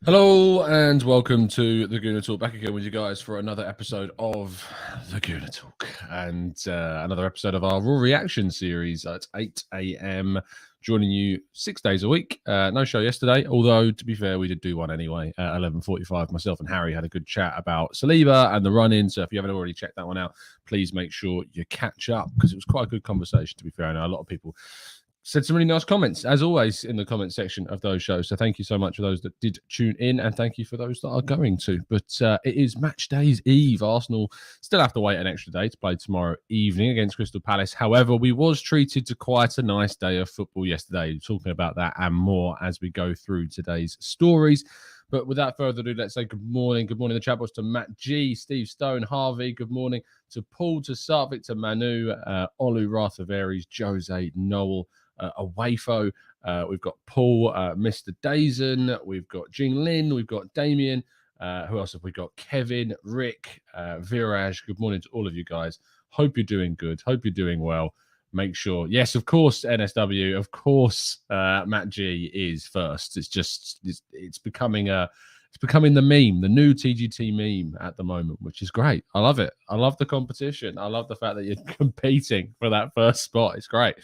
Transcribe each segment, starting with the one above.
Hello and welcome to the Gooner Talk. Back again with you guys for another episode of the Gooner Talk and another episode of our Raw Reaction series at 8 a.m. Joining you 6 days a week. No show yesterday, although to be fair, we did do one anyway at 11:45. Myself and Harry had a good chat about Saliba and the run-in. So if you haven't already checked that one out, please make sure you catch up because it was quite a good conversation. To be fair, I know a lot of people said some really nice comments, as always, in the comment section of those shows. So thank you so much for those that did tune in, and thank you for those that are going to. But it is match day's eve. Arsenal still have to wait an extra day to play tomorrow evening against Crystal Palace. However, we was treated to quite a nice day of football yesterday. Talking about that and more as we go through today's stories. But without further ado, let's say good morning. Good morning, the chat box, to Matt G, Steve Stone, Harvey. Good morning to Paul, to Sarvik, to Manu, Olu, Rathaveries, Jose, Noel, Awayfo. We've got Paul, Mr. Dazen. We've got Jing Lin. We've got Damien. Who else have we got? Kevin, Rick, Viraj. Good morning to all of you guys. Hope you're doing good. Hope you're doing well. Make sure, yes, of course, NSW, of course, Matt G is first. It's becoming the meme, the new TGT meme at the moment, which is great. I love it. I love the competition. I love the fact that you're competing for that first spot. It's great.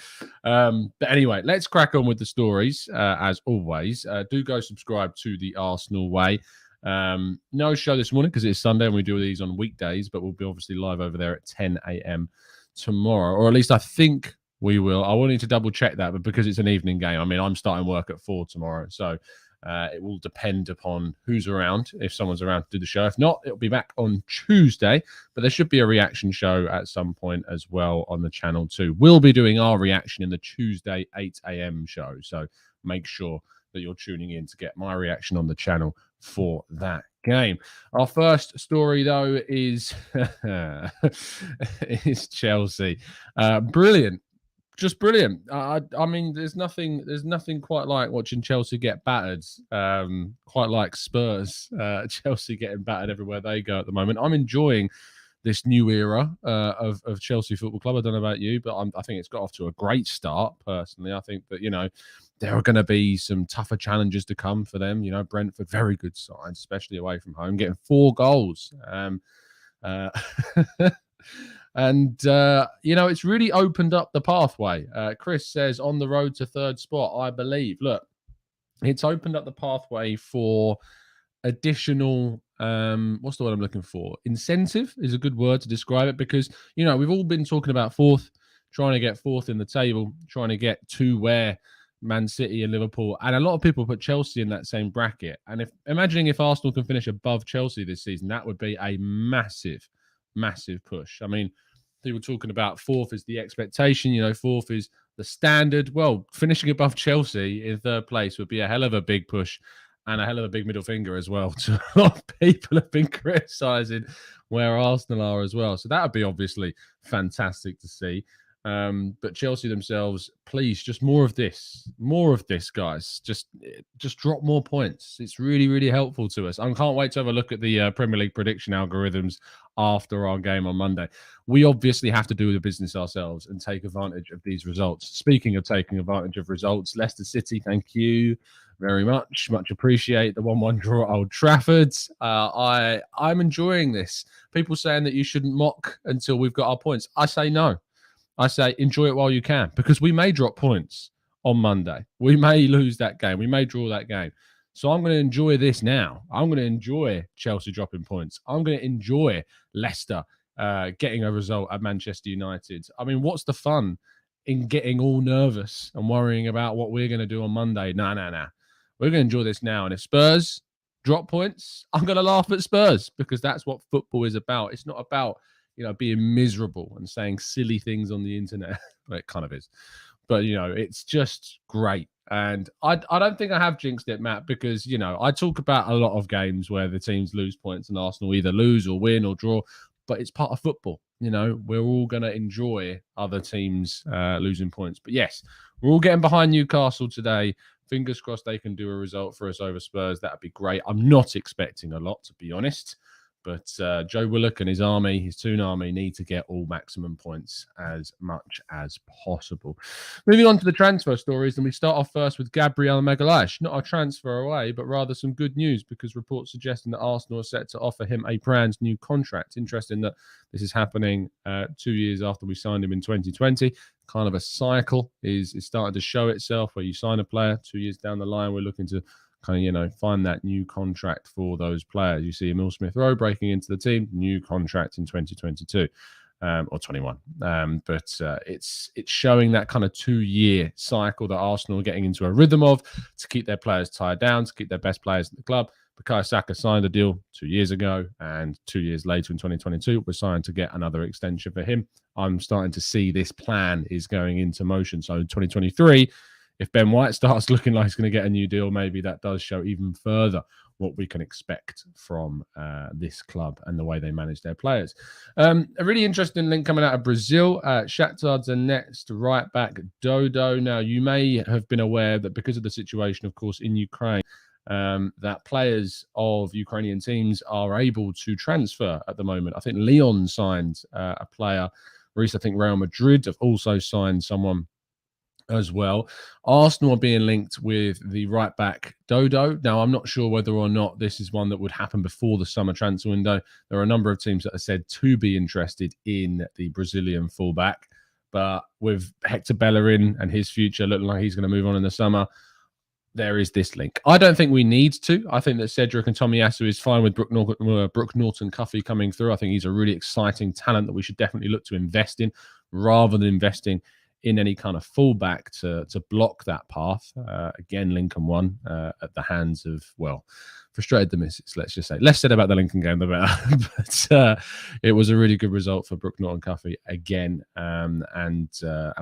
But anyway, let's crack on with the stories. As always, do go subscribe to the Arsenal Way. No show this morning because it's Sunday and we do these on weekdays, but we'll be obviously live over there at 10 a.m. tomorrow, or at least I think we will. I will need to double check that, but because it's an evening game, I mean, I'm starting work at 4 tomorrow, so it will depend upon who's around, if someone's around to do the show. If not, it'll be back on Tuesday, but there should be a reaction show at some point as well on the channel too. We'll be doing our reaction in the Tuesday 8 a.m. show, so make sure that you're tuning in to get my reaction on the channel for that game. Our first story, though, is is Chelsea. Brilliant. Just brilliant. I mean, there's nothing quite like watching Chelsea get battered. Quite like Spurs, Chelsea getting battered everywhere they go at the moment. I'm enjoying this new era of Chelsea Football Club. I don't know about you, but I think it's got off to a great start. Personally, I think that there are going to be some tougher challenges to come for them. Brentford, very good side, especially away from home, getting 4 goals. And, it's really opened up the pathway. Chris says, on the road to third spot, I believe. Look, it's opened up the pathway for additional, what's the word I'm looking for? Incentive is a good word to describe it because, we've all been talking about fourth, trying to get fourth in the table, trying to get to where Man City and Liverpool, and a lot of people put Chelsea in that same bracket. And imagining if Arsenal can finish above Chelsea this season, that would be a massive push. I mean, people talking about fourth is the expectation, fourth is the standard. Well, finishing above Chelsea in third place would be a hell of a big push and a hell of a big middle finger as well to a lot of people have been criticising where Arsenal are as well. So that would be obviously fantastic to see. But Chelsea themselves, please, just more of this, guys. Just drop more points. It's really, really helpful to us. I can't wait to have a look at the Premier League prediction algorithms after our game on Monday. We obviously have to do the business ourselves and take advantage of these results. Speaking of taking advantage of results, Leicester City, thank you very much. Much appreciate the 1-1 draw at Old Trafford. I'm enjoying this. People saying that you shouldn't mock until we've got our points. I say no. I say enjoy it while you can because we may drop points on Monday. We may lose that game. We may draw that game. So I'm going to enjoy this now. I'm going to enjoy Chelsea dropping points. I'm going to enjoy Leicester getting a result at Manchester United. I mean, what's the fun in getting all nervous and worrying about what we're going to do on Monday? No. We're going to enjoy this now. And if Spurs drop points, I'm going to laugh at Spurs because that's what football is about. It's not about being miserable and saying silly things on the internet. Well, it kind of is. But, it's just great. And I don't think I have jinxed it, Matt, because, I talk about a lot of games where the teams lose points and Arsenal either lose or win or draw. But it's part of football. We're all going to enjoy other teams losing points. But, yes, we're all getting behind Newcastle today. Fingers crossed they can do a result for us over Spurs. That would be great. I'm not expecting a lot, to be honest. But Joe Willock and his army, his Toon army, need to get all maximum points as much as possible. Moving on to the transfer stories, and we start off first with Gabriel Magalhaes. Not a transfer away, but rather some good news, because reports suggesting that Arsenal are set to offer him a brand new contract. Interesting that this is happening 2 years after we signed him in 2020. Kind of a cycle is starting to show itself, where you sign a player 2 years down the line, we're looking to kind of, find that new contract for those players. You see Emil Smith-Rowe breaking into the team, new contract in 2022 or 21. But it's showing that kind of 2 year cycle that Arsenal are getting into a rhythm of, to keep their players tied down, to keep their best players at the club. Bukayo Saka signed a deal 2 years ago, and 2 years later in 2022, we're signed to get another extension for him. I'm starting to see this plan is going into motion. So in 2023, if Ben White starts looking like he's going to get a new deal, maybe that does show even further what we can expect from this club and the way they manage their players. A really interesting link coming out of Brazil. Shakhtar Donetsk right back Dodo. Now, you may have been aware that because of the situation, of course, in Ukraine, that players of Ukrainian teams are able to transfer at the moment. I think Lyon signed a player. Reese, I think Real Madrid have also signed someone as well. Arsenal are being linked with the right back Dodo. Now, I'm not sure whether or not this is one that would happen before the summer transfer window. There are a number of teams that are said to be interested in the Brazilian fullback, but with Hector Bellerin and his future looking like he's going to move on in the summer, there is this link. I don't think we need to. I think that Cedric and Tomiyasu is fine with Brooke Norton-Cuffy coming through. I think he's a really exciting talent that we should definitely look to invest in, rather than investing in any kind of fullback to block that path. Again, Lincoln won at the hands of, well, frustrated the misses, let's just say. Less said about the Lincoln game, the better. But it was a really good result for Brooke Norton-Cuffy again, and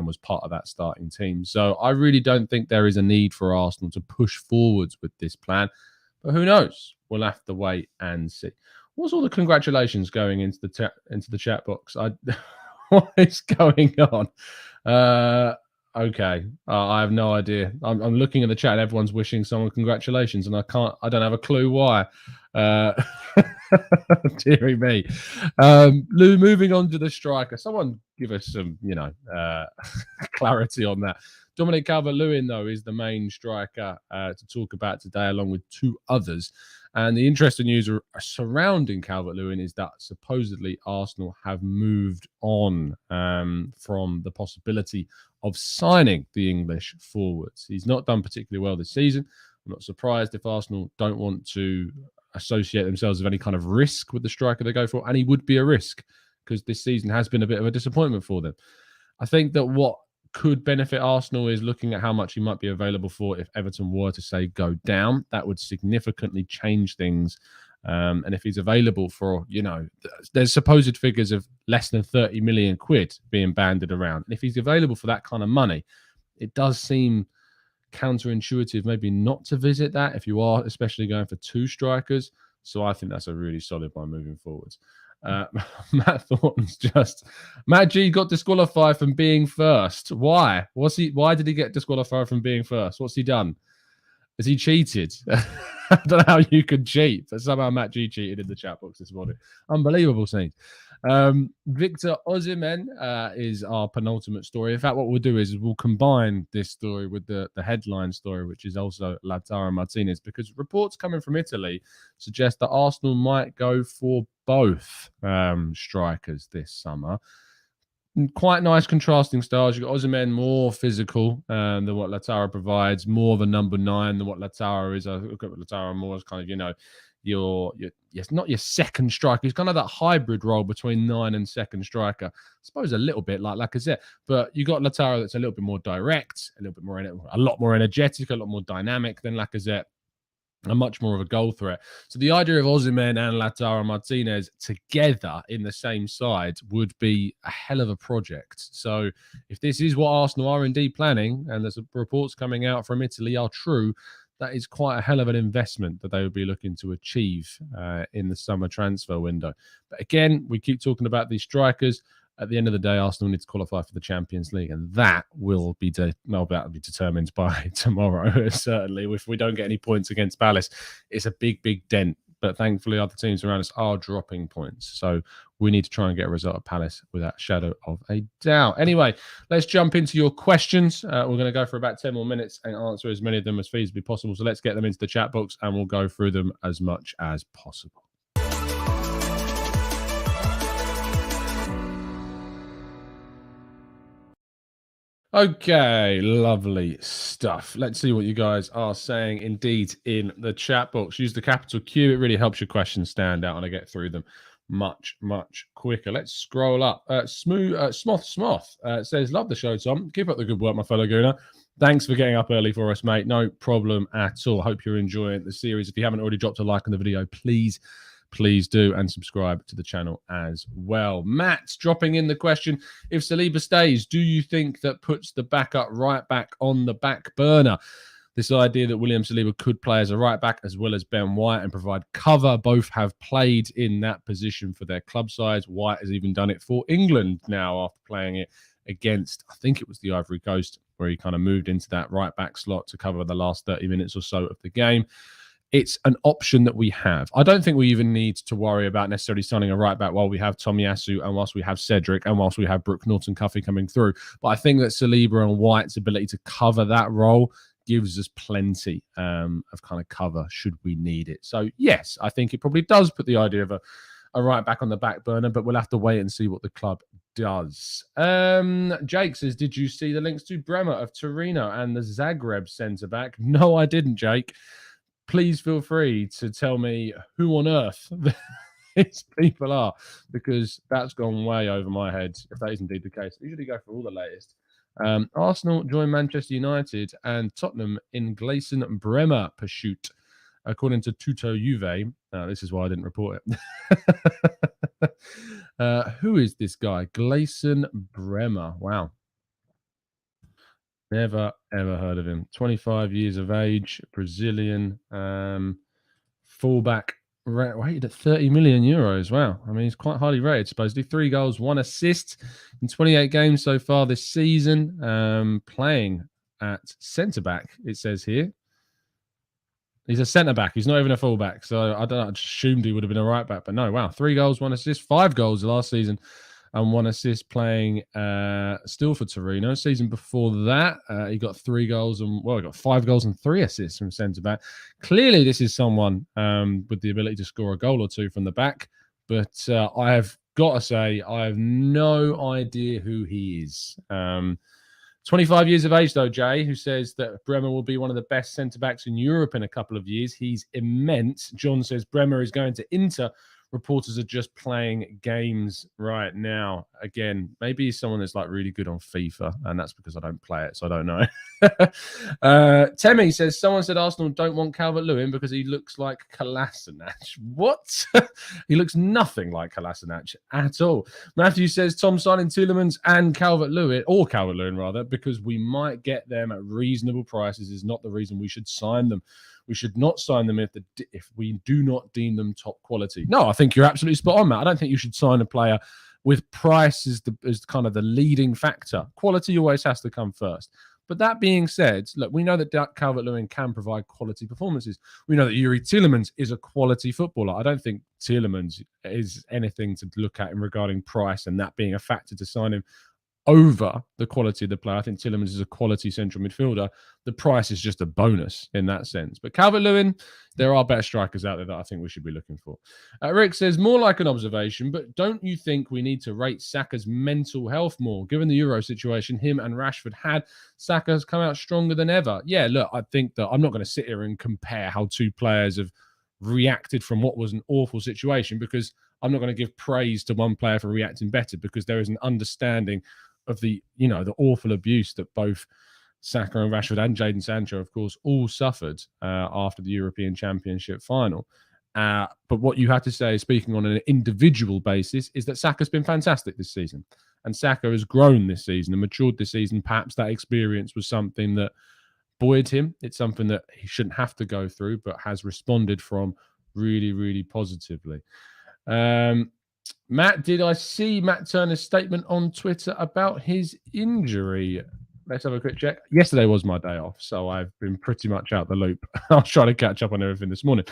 was part of that starting team. So I really don't think there is a need for Arsenal to push forwards with this plan. But who knows? We'll have to wait and see. What's all the congratulations going into the chat box? What is going on? Okay. I have no idea. I'm looking at the chat and everyone's wishing someone congratulations, and I don't have a clue why. Deary me. Lou, moving on to the striker. Someone give us some, clarity on that. Dominic Calvert-Lewin, though, is the main striker to talk about today, along with two others. And the interesting news surrounding Calvert-Lewin is that supposedly Arsenal have moved on from the possibility of signing the English forwards. He's not done particularly well this season. I'm not surprised if Arsenal don't want to associate themselves with any kind of risk with the striker they go for, and he would be a risk because this season has been a bit of a disappointment for them. I think that what could benefit Arsenal is looking at how much he might be available for if Everton were to, say, go down. That would significantly change things. And if he's available for, there's supposed figures of less than 30 million quid being banded around. And if he's available for that kind of money, it does seem counterintuitive maybe not to visit that if you are especially going for two strikers. So I think that's a really solid one moving forwards. Matt Thornton's Matt G got disqualified from being first. Why? Why did he get disqualified from being first? What's he done? Has he cheated? I don't know how you could cheat, but somehow Matt G cheated in the chat box this morning. Unbelievable scene. Victor Osimhen is our penultimate story. In fact, what we'll do is we'll combine this story with the headline story, which is also Lautaro Martinez, because reports coming from Italy suggest that Arsenal might go for both strikers this summer. Quite nice contrasting styles. You've got Osimhen more physical than what Lautaro provides, more of a number 9 than what Lautaro is. I look at Lautaro more as kind of, your not your second striker. He's kind of that hybrid role between 9 and second striker. I suppose a little bit like Lacazette, but you got Lautaro that's a little bit more direct, a lot more energetic, a lot more dynamic than Lacazette, and much more of a goal threat. So the idea of Osimhen and Lautaro Martinez together in the same side would be a hell of a project. So if this is what Arsenal are indeed planning, and there's reports coming out from Italy are true, that is quite a hell of an investment that they would be looking to achieve in the summer transfer window. But again, we keep talking about these strikers. At the end of the day, Arsenal need to qualify for the Champions League, and that will be determined by tomorrow. Certainly, if we don't get any points against Palace, it's a big, big dent but thankfully other teams around us are dropping points. So we need to try and get a result at Palace without shadow of a doubt. Anyway, let's jump into your questions. We're going to go for about 10 more minutes and answer as many of them as feasibly possible. So let's get them into the chat box and we'll go through them as much as possible. Okay, lovely stuff. Let's see what you guys are saying indeed in the chat box. Use the capital Q. It really helps your questions stand out and I get through them much quicker. Let's scroll up. Smoth says, love the show, Tom. Keep up the good work, my fellow Gooner. Thanks for getting up early for us, mate. No problem at all. Hope you're enjoying the series. If you haven't already dropped a like on the video, please do, and subscribe to the channel as well. Matt's dropping in the question, if Saliba stays, do you think that puts the backup right back on the back burner? This idea that William Saliba could play as a right back as well as Ben White and provide cover. Both have played in that position for their club sides. White has even done it for England now after playing it against, I think it was the Ivory Coast, where he kind of moved into that right back slot to cover the last 30 minutes or so of the game. It's an option that we have. I don't think we even need to worry about necessarily signing a right back while we have Tomiyasu and whilst we have Cedric and whilst we have Brooke Norton-Cuffy coming through. But I think that Saliba and White's ability to cover that role gives us plenty of kind of cover should we need it. So, yes, I think it probably does put the idea of a right back on the back burner, but we'll have to wait and see what the club does. Jake says, did you see the links to Bremer of Torino and the Zagreb centre-back? No, I didn't, Jake. Please feel free to tell me who on earth these people are, because that's gone way over my head, if that is indeed the case. I usually go for all the latest. Arsenal join Manchester United and Tottenham in Gleison Bremer pursuit, according to Tutto Juve. This is why I didn't report it. Who is this guy? Gleison Bremer. Wow. Never, ever heard of him. 25 years of age, Brazilian, fullback, rated at 30 million euros. Wow. I mean, he's quite highly rated, supposedly. 3 goals, 1 assist in 28 games so far this season, playing at centre-back, it says here. He's a centre-back. He's not even a fullback. So I don't know. I just assumed he would have been a right-back. But no, wow. 3 goals, 1 assist, 5 goals last season. And 1 assist playing still for Torino. Season before that, he got 3 goals and, well, he got 5 goals and 3 assists from centre-back. Clearly, this is someone with the ability to score a goal or 2 from the back. But I have got to say, I have no idea who he is. 25 years of age, though, Jay, who says that Bremer will be one of the best centre-backs in Europe in a couple of years. He's immense. John says Bremer is going to Inter. Reporters are just playing games right now. Again, maybe he's someone that's like really good on FIFA, and that's because I don't play it, so I don't know. Temi says, someone said Arsenal don't want Calvert-Lewin because he looks like Kolasinac. What? He looks nothing like Kolasinac at all. Matthew says, Tom signing Tielemans and Calvert-Lewin, or Calvert-Lewin rather, because we might get them at reasonable prices is not the reason we should sign them. We should not sign them if we do not deem them top quality. No, I think you're absolutely spot on, Matt. I don't think you should sign a player with price as kind of the leading factor. Quality always has to come first. But that being said, look, we know that Calvert-Lewin can provide quality performances. We know that Yuri Tielemans is a quality footballer. I don't think Tielemans is anything to look at in regarding price and that being a factor to sign him over the quality of the player. I think Tielemans is a quality central midfielder. The price is just a bonus in that sense. But Calvert-Lewin, there are better strikers out there that I think we should be looking for. Rick says, more like an observation, but don't you think we need to rate Saka's mental health more? Given the Euro situation him and Rashford had, Saka has come out stronger than ever. Yeah, look, I think that I'm not going to sit here and compare how 2 players have reacted from what was an awful situation, because I'm not going to give praise to one player for reacting better, because there is an understanding of the awful abuse that both Saka and Rashford and Jadon Sancho, of course, all suffered after the European Championship final. But what you have to say, speaking on an individual basis, is that Saka's been fantastic this season. And Saka has grown this season and matured this season. Perhaps that experience was something that buoyed him. It's something that he shouldn't have to go through, but has responded from really, really positively. Matt, did I see Matt Turner's statement on Twitter about his injury? Let's have a quick check. Yesterday was my day off, so I've been pretty much out the loop. I was trying to catch up on everything this morning.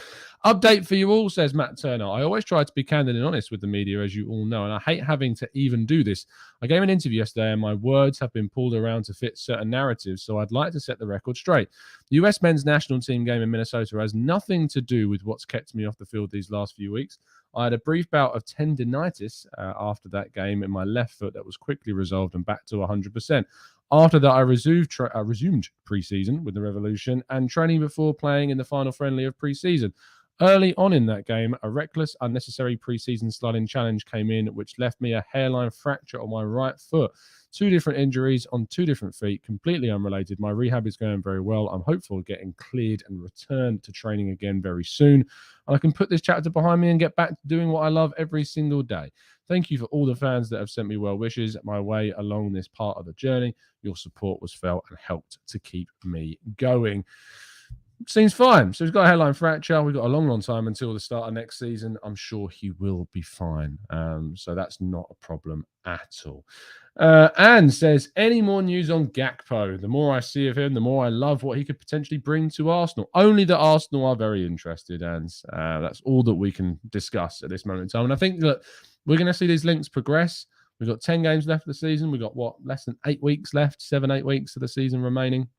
Update for you all, says Matt Turner. I always try to be candid and honest with the media, as you all know, and I hate having to even do this. I gave an interview yesterday, and my words have been pulled around to fit certain narratives, so I'd like to set the record straight. The US men's national team game in Minnesota has nothing to do with what's kept me off the field these last few weeks. I had a brief bout of tendinitis after that game in my left foot that was quickly resolved and back to 100%. After that, I resumed pre-season with the Revolution and training before playing in the final friendly of pre-season. Early on in that game, a reckless, unnecessary pre-season sliding challenge came in, which left me a hairline fracture on my right foot. 2 different injuries on 2 different feet, completely unrelated. My rehab is going very well. I'm hopeful of getting cleared and return to training again very soon. And I can put this chapter behind me and get back to doing what I love every single day. Thank you for all the fans that have sent me well wishes my way along this part of the journey. Your support was felt and helped to keep me going. Seems fine. So he's got a hairline fracture. We've got a long time until the start of next season. I'm sure he will be fine. So that's not a problem at all. Anne says, any more news on Gakpo? The more I see of him, the more I love what he could potentially bring to Arsenal. Only that Arsenal are very interested, and that's all that we can discuss at this moment in time. And I think that we're going to see these links progress. We've got 10 games left of the season. We've got, less than 8 weeks left, 7-8 weeks of the season remaining.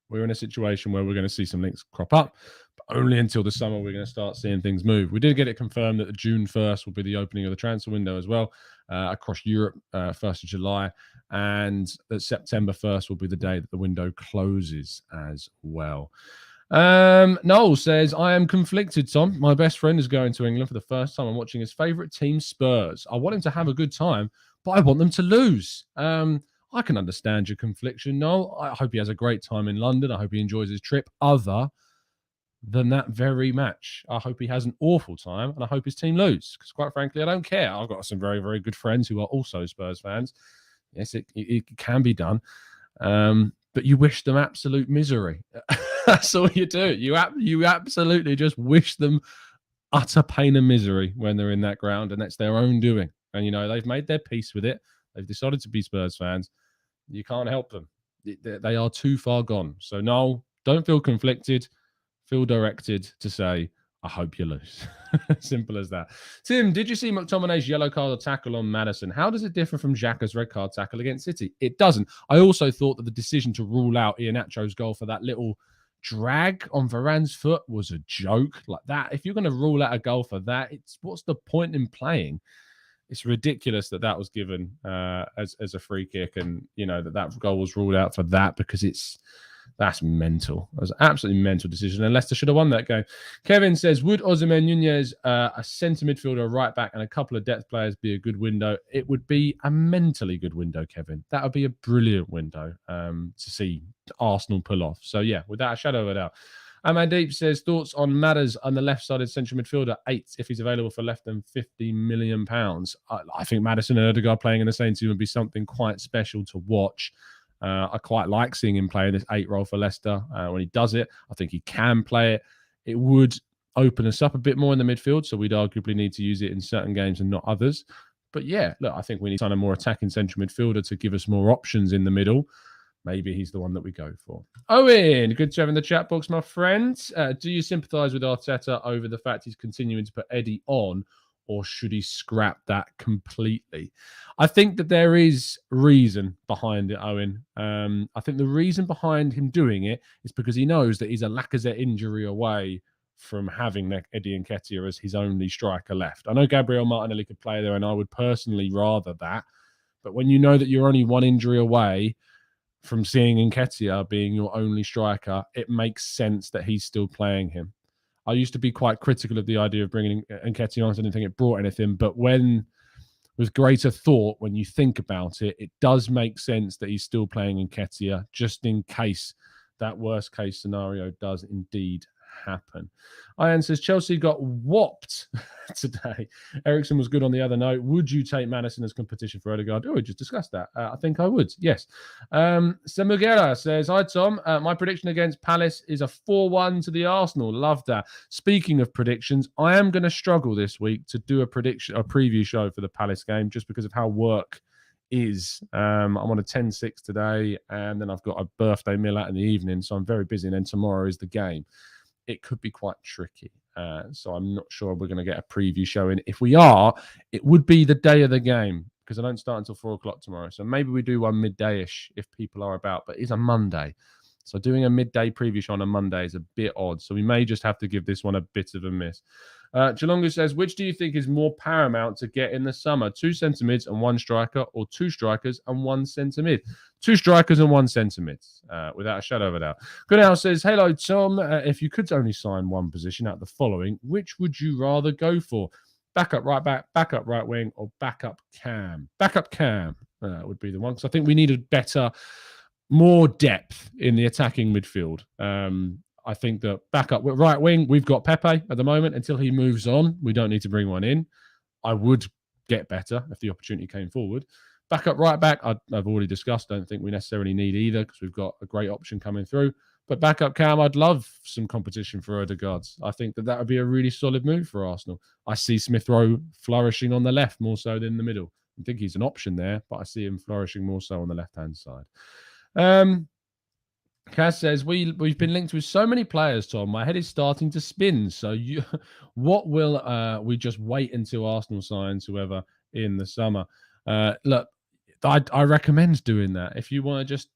We're in a situation where we're going to see some links crop up, but only until the summer we're going to start seeing things move. We did get it confirmed that June 1st will be the opening of the transfer window as well across Europe, 1st of July, and that September 1st will be the day that the window closes as well. Noel says, I am conflicted, Tom. My best friend is going to England for the first time. I'm watching his favourite team, Spurs. I want him to have a good time, but I want them to lose. I can understand your confliction, Noel. I hope he has a great time in London. I hope he enjoys his trip. Other than that very match, I hope he has an awful time, and I hope his team lose. Because quite frankly, I don't care. I've got some very, very good friends who are also Spurs fans. Yes, it can be done. But you wish them absolute misery. That's all you do. You absolutely just wish them utter pain and misery when they're in that ground, and that's their own doing. And, they've made their peace with it. They've decided to be Spurs fans. You can't help them. They are too far gone. So, no, don't feel conflicted. Feel directed to say, I hope you lose. Simple as that. Tim, did you see McTominay's yellow card or tackle on Maddison? How does it differ from Xhaka's red card tackle against City? It doesn't. I also thought that the decision to rule out Iheanacho's goal for that little drag on Varane's foot was a joke. Like that, if you're going to rule out a goal for that, what's the point in playing? It's ridiculous that was given as a free kick, and that goal was ruled out for that, because that's mental. It was an absolutely mental decision, and Leicester should have won that game. Kevin says, would Osimhen, Nunez, a centre midfielder, a right back, and a couple of depth players be a good window? It would be a mentally good window, Kevin. That would be a brilliant window to see Arsenal pull off. So yeah, without a shadow of a doubt. Amandeep says, thoughts on Matters on the left-sided central midfielder, 8, if he's available for less than £50 million. I think Maddison and Ødegaard playing in the same team would be something quite special to watch. I quite like seeing him play in this 8 role for Leicester. When he does it, I think he can play it. It would open us up a bit more in the midfield, so we'd arguably need to use it in certain games and not others. But yeah, look, I think we need a more attacking central midfielder to give us more options in the middle. Maybe he's the one that we go for. Owen, good to have in the chat box, my friend. Do you sympathise with Arteta over the fact he's continuing to put Eddie on, or should he scrap that completely? I think that there is reason behind it, Owen. I think the reason behind him doing it is because he knows that he's a Lacazette injury away from having Eddie Nketiah as his only striker left. I know Gabriel Martinelli could play there, and I would personally rather that. But when you know that you're only one injury away from seeing Nketiah being your only striker, it makes sense that he's still playing him. I used to be quite critical of the idea of bringing Nketiah on. I didn't think it brought anything. But with greater thought, when you think about it, it does make sense that he's still playing Nketiah, just in case that worst case scenario does indeed happen. Ian says, Chelsea got whopped today. Ericsson was good on the other note. Would you take Maddison as competition for Ødegaard? Oh, we just discussed that. I think I would, yes. Samugera says, hi, Tom. My prediction against Palace is a 4-1 to the Arsenal. Love that. Speaking of predictions, I am going to struggle this week to do a preview show for the Palace game, just because of how work is. I'm on a 10-6 today, and then I've got a birthday meal out in the evening, so I'm very busy. And then tomorrow is the game. It could be quite tricky. So I'm not sure we're going to get a preview show in. If we are, it would be the day of the game because I don't start until 4 o'clock tomorrow. So maybe we do one midday-ish if people are about, but it's a Monday. So doing a midday preview show on a Monday is a bit odd. So we may just have to give this one a bit of a miss. Jalonga says, which do you think is more paramount to get in the summer? 2 centre mids and 1 striker, or 2 strikers and 1 centre mid? 2 strikers and 1 centre mid, without a shadow of a doubt. Gooner says, hello, Tom. If you could only sign one position out of the following, which would you rather go for? Backup right back, backup right wing, or backup cam? Backup cam would be the one, because I think we needed more depth in the attacking midfield. I think that backup right wing, we've got Pepe at the moment. Until he moves on, we don't need to bring one in. I would get better if the opportunity came forward. Backup right back, I've already discussed. Don't think we necessarily need either because we've got a great option coming through. But backup cam, I'd love some competition for Odegaard. I think that would be a really solid move for Arsenal. I see Smith Rowe flourishing on the left more so than the middle. I think he's an option there, but I see him flourishing more so on the left-hand side. Kaz says, we've been linked with so many players, Tom. My head is starting to spin. So what will we just wait until Arsenal signs whoever in the summer? Look, I recommend doing that. If you want to just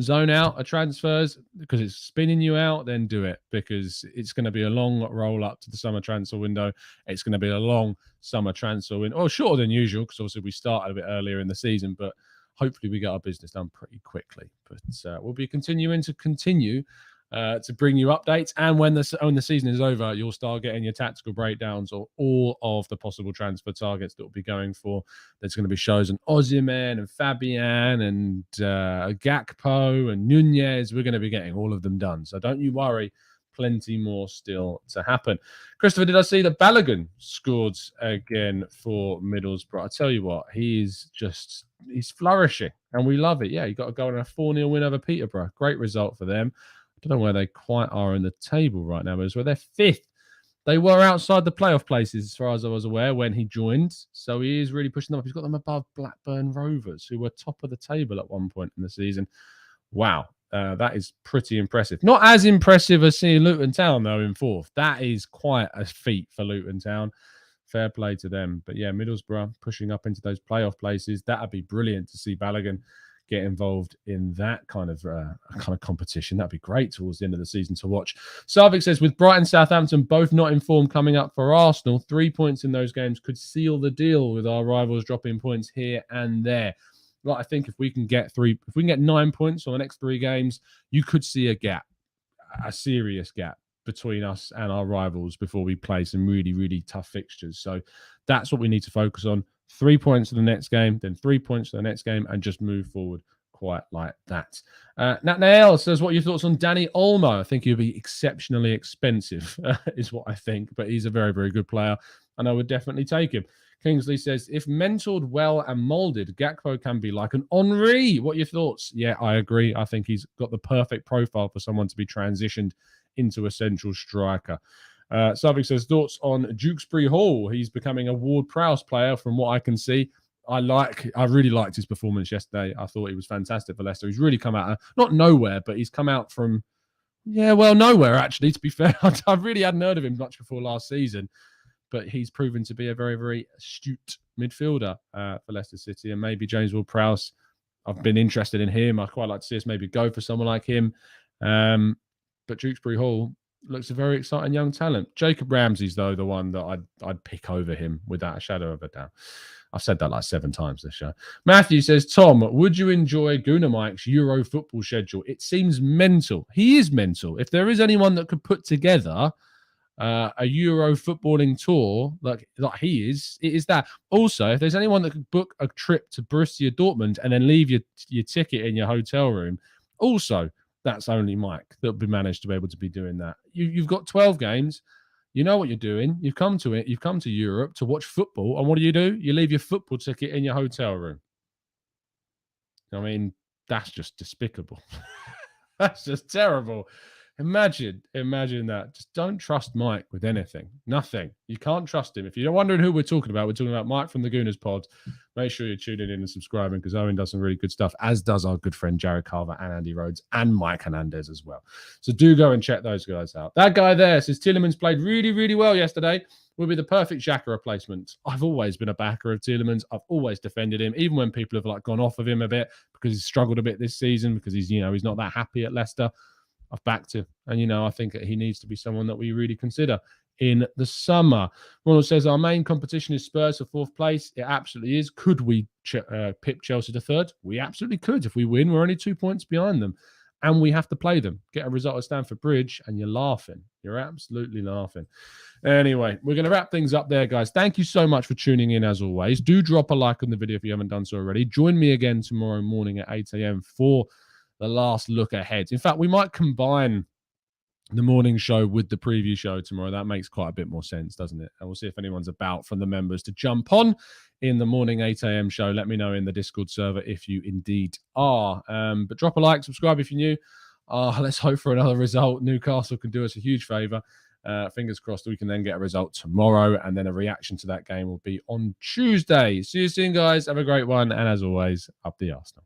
zone out of transfers because it's spinning you out, then do it, because it's going to be a long roll up to the summer transfer window. It's going to be a long summer transfer window, or shorter than usual, because obviously we started a bit earlier in the season, but hopefully we get our business done pretty quickly. But we'll be continuing to bring you updates. And when the season is over, you'll start getting your tactical breakdowns of all of the possible transfer targets that we'll be going for. There's going to be shows on Osimhen and Fabian and Gakpo and Nunez. We're going to be getting all of them done. So don't you worry. Plenty more still to happen. Christopher, did I see that Balogun scored again for Middlesbrough? I tell you what, he's flourishing and we love it. Yeah, he got a goal in a 4-0 win over Peterborough. Great result for them. I don't know where they quite are in the table right now, but they're 5th. They were outside the playoff places as far as I was aware when he joined. So he is really pushing them up. He's got them above Blackburn Rovers, who were top of the table at one point in the season. Wow. That is pretty impressive. Not as impressive as seeing Luton Town, though, in 4th. That is quite a feat for Luton Town. Fair play to them. But yeah, Middlesbrough pushing up into those playoff places. That would be brilliant to see Balogun get involved in that kind of competition. That'd be great towards the end of the season to watch. Sarvik says, with Brighton, Southampton both not in form coming up for Arsenal, 3 points in those games could seal the deal with our rivals dropping points here and there. Well, I think if we can get 9 points on the next 3 games, you could see a serious gap between us and our rivals before we play some really, really tough fixtures. So that's what we need to focus on. 3 points to the next game, then 3 points to the next game, and just move forward quite like that. Nat Nael says, what are your thoughts on Danny Olmo? I think he'll be exceptionally expensive, is what I think, but he's a very, very good player, and I would definitely take him. Kingsley says, if mentored well and molded, Gakpo can be like an Henry. What are your thoughts? Yeah, I agree. I think he's got the perfect profile for someone to be transitioned into a central striker. Savik says, thoughts on Dewsbury Hall? He's becoming a Ward-Prowse player from what I can see. I really liked his performance yesterday. I thought he was fantastic for Leicester. He's really come out of, not nowhere, but he's come out from, nowhere, actually, to be fair. I really hadn't heard of him much before last season. But he's proven to be a very, very astute midfielder for Leicester City. And maybe James Ward-Prowse, I've been interested in him. I'd quite like to see us maybe go for someone like him. But Dewsbury Hall looks a very exciting young talent. Jacob Ramsey's, though, the one that I'd pick over him without a shadow of a doubt. I've said that like 7 times this show. Matthew says, Tom, would you enjoy Gooner Mike's Euro football schedule? It seems mental. He is mental. If there is anyone that could put together a Euro footballing tour like he is, it is that. Also, if there's anyone that could book a trip to Borussia Dortmund and then leave your ticket in your hotel room, also, that's only Mike that would be managed to be able to be doing that. You've got 12 games. You know what you're doing. You've come to it. You've come to Europe to watch football. And what do? You leave your football ticket in your hotel room. I mean, that's just despicable. That's just terrible. Imagine that. Just don't trust Mike with anything. Nothing. You can't trust him. If you're wondering who we're talking about Mike from the Gooners pod. Make sure you're tuning in and subscribing because Owen does some really good stuff, as does our good friend Jared Carver and Andy Rhodes and Mike Hernandez as well. So do go and check those guys out. That guy there says Tielemans played really, really well yesterday. Will be the perfect Xhaka replacement. I've always been a backer of Tielemans. I've always defended him, even when people have gone off of him a bit because he's struggled a bit this season because he's not that happy at Leicester. I've backed him. And, I think that he needs to be someone that we really consider in the summer. Ronald says, our main competition is Spurs for fourth place. It absolutely is. Could we pip Chelsea to third? We absolutely could. If we win, we're only 2 points behind them. And we have to play them. Get a result at Stamford Bridge, and you're laughing. You're absolutely laughing. Anyway, we're going to wrap things up there, guys. Thank you so much for tuning in, as always. Do drop a like on the video if you haven't done so already. Join me again tomorrow morning at 8 a.m. for the last look ahead. In fact, we might combine the morning show with the preview show tomorrow. That makes quite a bit more sense, doesn't it? And we'll see if anyone's about from the members to jump on in the morning 8 a.m. show. Let me know in the Discord server if you indeed are. But drop a like, subscribe if you're new. Let's hope for another result. Newcastle can do us a huge favour. Fingers crossed we can then get a result tomorrow, and then a reaction to that game will be on Tuesday. See you soon, guys. Have a great one. And as always, up the Arsenal.